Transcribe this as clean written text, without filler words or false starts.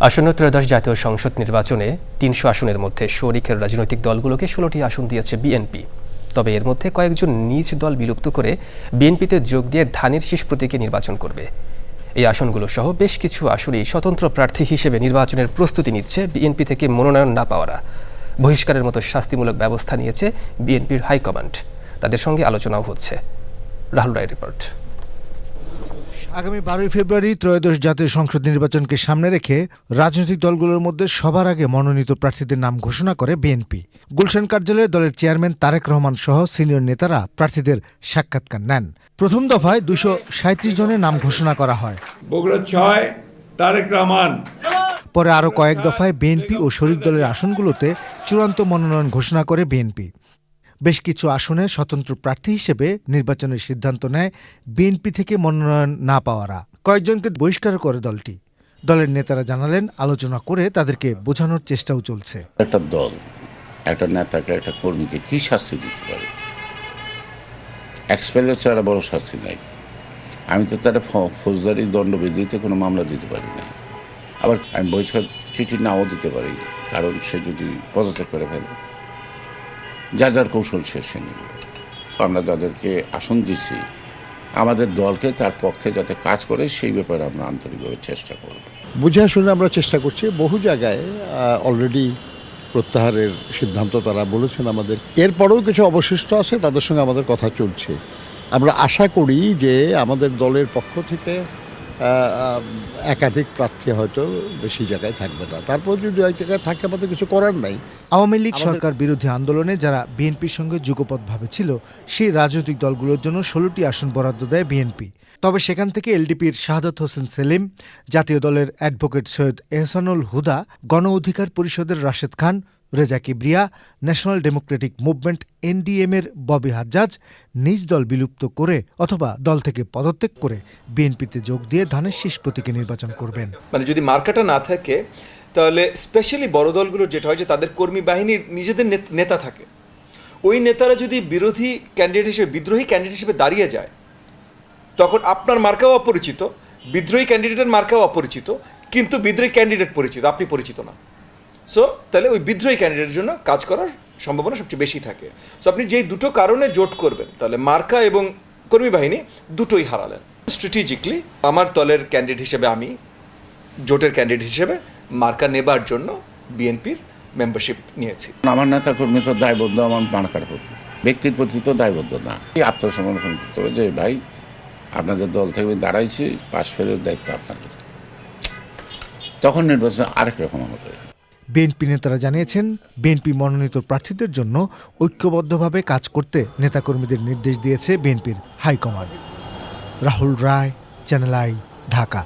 আসন্ন ত্রয়োদশ জাতীয় সংসদ নির্বাচনে ৩০০ আসনের মধ্যে শরিকের রাজনৈতিক দলগুলোকে ১৬টি আসন দিয়েছে বিএনপি। তবে এর মধ্যে কয়েকজন নিজ দল বিলুপ্ত করে বিএনপিতে যোগ দিয়ে ধানের শীষ প্রতীকে নির্বাচন করবে। এই আসনগুলো সহ বেশ কিছু আসনেই স্বতন্ত্র প্রার্থী হিসেবে নির্বাচনের প্রস্তুতি নিচ্ছে বিএনপি থেকে মনোনয়ন না পাওয়ারা। বহিষ্কারের মতো শাস্তিমূলক ব্যবস্থা নিয়েছে বিএনপির হাইকমান্ড। তাদের সঙ্গে আলোচনাও হচ্ছে। রাহুল রায় রিপোর্ট। আগামী 12 ফেব্রুয়ারি ত্রয়োদশ জাতীয় সংসদ নির্বাচনকে সামনে রেখে রাজনৈতিক দলগুলোর মধ্যে সবার আগে মনোনীত প্রার্থীদের নাম ঘোষণা করে বিএনপি। গুলশান কার্যালয়ে দলের চেয়ারম্যান তারেক রহমান সহ সিনিয়র নেতারা প্রার্থীদের সাক্ষাৎকার নেন। প্রথম দফায় 237 জনের নাম ঘোষণা করা হয়। বগুড়া 6 তারেক রহমান। পরে আরও কয়েক দফায় বিএনপি ও শরিক দলের আসনগুলোতে চূড়ান্ত মনোনয়ন ঘোষণা করে বিএনপি। বেশ কিছু আসনে স্বতন্ত্র প্রার্থী হিসেবে নির্বাচনের সিদ্ধান্ত নেয় বিএনপি থেকে মনোনয়ন না পাওয়ারা। কয়েকজনকে বহিষ্কার করে দলটি। দলের নেতারা জানালেন, আলোচনা করে তাদেরকে বোঝানোর চেষ্টাও চলছে। একটা দল একটা নেতাকে একটা কর্মীকে কি শাস্তি দিতে পারে? এক্সপেলের ছাড়া বড় শাস্তি নাই। আমি তো তারা ফৌজদারি দণ্ডবিধিতে কোনো মামলা দিতে পারি না। আবার আমি বহিষ্কার চিঠি নাও দিতে পারি, কারণ সে যদি পদত্যাগ করে ফেলে যার যার কৌশল সে নেবে। আমরা যাদেরকে আসন দিচ্ছি আমাদের দলকে তার পক্ষে যাতে কাজ করে সেই ব্যাপারে আমরা আন্তরিকভাবে চেষ্টা করব। বুঝে শুনে আমরা চেষ্টা করছি। বহু জায়গায় অলরেডি প্রত্যাহারের সিদ্ধান্ত তারা বলেছেন আমাদের। এরপরেও কিছু অবশিষ্ট আছে, তাদের সঙ্গে আমাদের কথা চলছে। আমরা আশা করি যে আমাদের দলের পক্ষ থেকে একাধিক প্রার্থী হয়তো বেশি জায়গায় থাকবে না। তারপর যদি এক জায়গায় থাকে আমাদের কিছু করার নাই। আওয়ামী লীগ সরকার বিরোধী আন্দোলনে যারা বিএনপির সঙ্গে যুগপৎভাবে ছিল সেই রাজনৈতিক দলগুলোর জন্য 16টি আসন বরাদ্দ দেয় বিএনপি। তবে সেখান থেকে এলডিপির শাহাদাত হোসেন সেলিম, জাতীয় দলের অ্যাডভোকেট সৈয়দ এহসানুল হুদা, গণ অধিকার পরিষদের Rashed Khan, Reza Kibria, national democratic movement এনডিএম-এর ববি হাজ্জাজ নিজ দল বিলুপ্ত করে অথবা দল থেকে পদত্যাগ করে বিএনপিতে যোগ দিয়ে ধানের শীষ প্রতীকে নির্বাচন করবেন। মানে যদি মার্কাটা না থাকে তাহলে স্পেশালি বড় দলগুলোর যেটা হয় যে তাদের কর্মী বাহিনীর নিজেদের নেতা থাকে। ওই নেতারা যদি বিরোধী ক্যান্ডিডেট হিসেবে বিদ্রোহী ক্যান্ডিডেট হিসেবে দাঁড়িয়ে যায় তখন আপনার মার্কাও অপরিচিত, বিদ্রোহী ক্যান্ডিডেটের মার্কাও অপরিচিত, কিন্তু বিদ্রোহী ক্যান্ডিডেট পরিচিত, আপনি পরিচিত না। সো তাহলে ওই বিদ্রোহী ক্যান্ডিডেটের জন্য কাজ করার সম্ভাবনা সবচেয়ে বেশি থাকে। সো আপনি যেই দুটো কারণে জোট করবেন তাহলে মার্কা এবং কর্মী বাহিনী দুটোই হারালেন। স্ট্র্যাটেজিকলি আমার দলের ক্যান্ডিডেট হিসেবে আমি জোটের ক্যান্ডিডেট হিসেবে মার্কা নেবার জন্য বিএনপির মেম্বারশিপ নিয়েছি। আমার নেতা কর্মী তো দায়বদ্ধ আমার মার্কার প্রতি, ব্যক্তির প্রতি তো দায়বদ্ধ না। আত্মসমর্পণ করতে হবে যে ভাই আপনাদের দল থেকে দাঁড়াইছি, পাশ ফেলের দায়িত্ব আপনাদের। তখন নির্বাচন আরেক রকম হবে। বিএনপি নেতারা জানিয়েছেন, বিএনপি মনোনীত প্রার্থীদের জন্য ঐক্যবদ্ধভাবে কাজ করতে নেতাকর্মীদের নির্দেশ দিয়েছে বিএনপির high command. Rahul Roy, channel I, Dhaka.